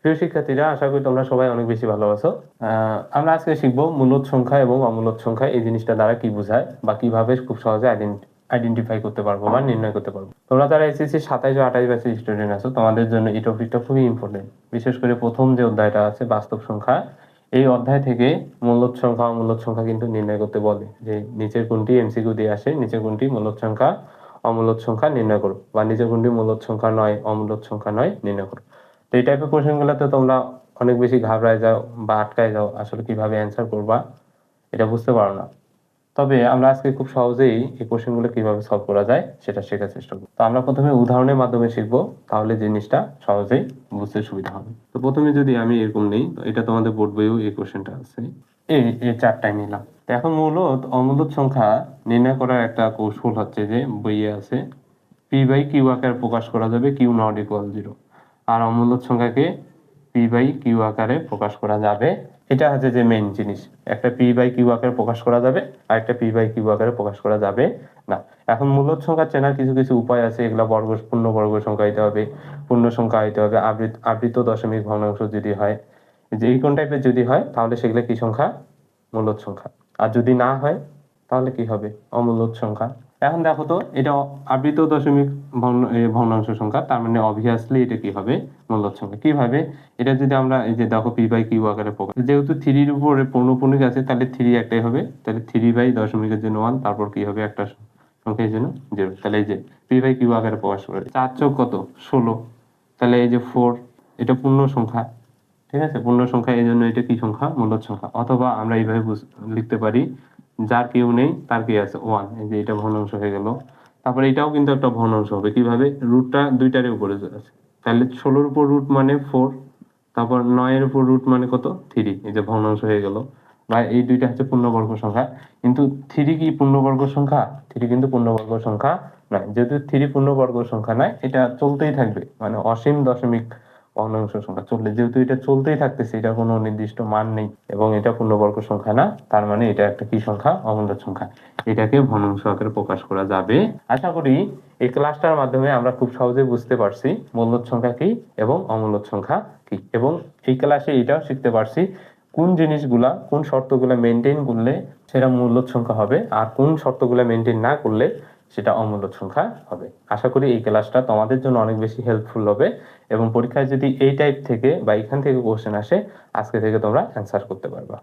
প্রিয় শিক্ষার্থীরা, আশা করি তোমরা সবাই অনেক বেশি ভালো আছো। আমরা আজকে শিখবো মূলদ সংখ্যা এবং অমূলদ সংখ্যা এই জিনিসটা দ্বারা কি বোঝায় বা কিভাবে খুব সহজে আইডেন্টিফাই করতে পারবো বা নির্ণয় করতে পারবো। তোমরা যারা এসএসসি 27 ও 28 ব্যাচের স্টুডেন্ট আছো, তোমাদের জন্য এই টপিকটা খুবই ইম্পর্টেন্ট। বিশেষ করে প্রথম যে অধ্যায়টা আছে বাস্তব সংখ্যা, এই অধ্যায় থেকে মূলদ সংখ্যা অমূলদ সংখ্যা কিন্তু নির্ণয় করতে বলে যে নিচের কোনটি এমসিকিউ দিয়ে আসে, নিচের কোনটি মূলদ সংখ্যা অমূলদ সংখ্যা নির্ণয় করো, বা নিচের কোনটি মূলদ সংখ্যা নয় অমূলদ সংখ্যা নয় নির্ণয় করো। তো এই টাইপের কোশ্চেনগুলোতে তোমরা অনেক বেশি ঘাবড়ায় যাও বা আটকায় যাও, আসলে কিভাবে অ্যান্সার করবা এটা বুঝতে পারো না। তবে আমরা আজকে খুব সহজেই এই কোশ্চেনগুলো কিভাবে সলভ করা যায় সেটা শেখার চেষ্টা করব। তো আমরা প্রথমে উদাহরণের মাধ্যমে শিখবো, তাহলে জিনিসটা সহজেই বুঝতে সুবিধা হবে। তো প্রথমে যদি আমি এরকম নেই, এটা তোমাদের বোর্ড বইয়েও এই কোশ্চেনটা আছে, এই চারটায় নিলাম। তো এখন মূলত অমূলদ সংখ্যা নির্ণয় করার একটা কৌশল হচ্ছে যে বইয়ে আছে পি বাই কিউ আকারে প্রকাশ করা যাবে কিউ নট ইকুয়াল 0, আর অমূলদ সংখ্যাকে পি বাই কিউ আকারে প্রকাশ করা যাবে। এটা হচ্ছে যে মেইন জিনিস, একটা পি বাই কিউ আকারে প্রকাশ করা যাবে আর একটা পি বাই কিউ আকারে প্রকাশ করা যাবে না। এখন মূলদ সংখ্যা চেনার কিছু কিছু উপায় আছে, এগুলা পূর্ণবর্গ সংখ্যা হইতে হবে, পূর্ণ সংখ্যা হইতে হবে, আবৃত দশমিক ভগ্নাংশ যদি হয়, যে এই কোন টাইপের যদি হয় তাহলে সেগুলো কি সংখ্যা? মূলদ সংখ্যা। আর যদি না হয় তাহলে কি হবে? অমূলদ সংখ্যা। এখন দেখো তো, এটা আবৃত দশমিক ভগ্নাংশ সংখ্যা, তার মানে অবভিয়াসলি এটা কি হবে? মূলদ সংখ্যা। কিভাবে? এটা যদি আমরা এই যে দেখো পি বাই কিউ আকারে প্রকাশ, যেহেতু 3 এর উপরে পৌনঃপুনিক আছে তাহলে 3 একটাই হবে, তাহলে 3 বাই দশমিকের জন্য 1, তারপর কি হবে? একটা সংখ্যার জন্য 0। তাহলে এই যে পি বাই কিউ আকারে প্রকাশ করে 4 চোখ কত? 16, তাহলে এই যে 4, এটা পূর্ণ সংখ্যা। ঠিক আছে, পূর্ণ সংখ্যা, এই জন্য এটা কি সংখ্যা? মূলদ সংখ্যা। অথবা আমরা এইভাবে লিখতে পারি, যার কেউ নেই তার কি আছে? 1, এই যে এটা ভগ্নাংশ হয়ে গেল। তারপরে এটাও কিন্তু একটা ভগ্নাংশ হবে, কিভাবে? রুটটা দুইটার উপরে আছে, তাহলে 16 উপর রুট মানে 4, তারপর 9 এর উপর রুট মানে কত? 3, এই যে ভগ্নাংশ হয়ে গেল। বা এই দুইটা হচ্ছে পূর্ণবর্গ সংখ্যা। কিন্তু 3 কি পূর্ণবর্গ সংখ্যা? 3 কিন্তু পূর্ণবর্গ সংখ্যা নয়। যেহেতু 3 পূর্ণবর্গ সংখ্যা নয়, এটা চলতেই থাকবে, মানে অসীম দশমিক ভগ্নাংশ সংখ্যা চললে, যেহেতু এটা চলতেই থাকতেছে, এটা কোনো নির্দিষ্ট মান নেই এবং এটা পূর্ণবর্গ সংখ্যা না, তার মানে এটা একটা কি সংখ্যা? অমূলদ সংখ্যা। এটাকে ভগ্নাংশ আকারে প্রকাশ করা যাবে। আশা করি এই ক্লাসটার মাধ্যমে আমরা খুব সহজে বুঝতে পারছি মূলদ সংখ্যা কি এবং অমূলদ সংখ্যা কি, এবং এই ক্লাসে এটাও শিখতে পারছি কোন জিনিসগুলা, কোন শর্তগুলা মেনটেন করলে সেটা মূলদ সংখ্যা হবে, আর কোন শর্তগুলা মেনটেন না করলে সেটা অমূলদ সংখ্যা হবে। আশা করি এই ক্লাসটা তোমাদের জন্য অনেক বেশি হেল্পফুল হবে, এবং পরীক্ষায় যদি এই টাইপ থেকে বা এখান থেকে কোশ্চেন আসে, আজকে থেকে তোমরা অ্যান্সার করতে পারবা।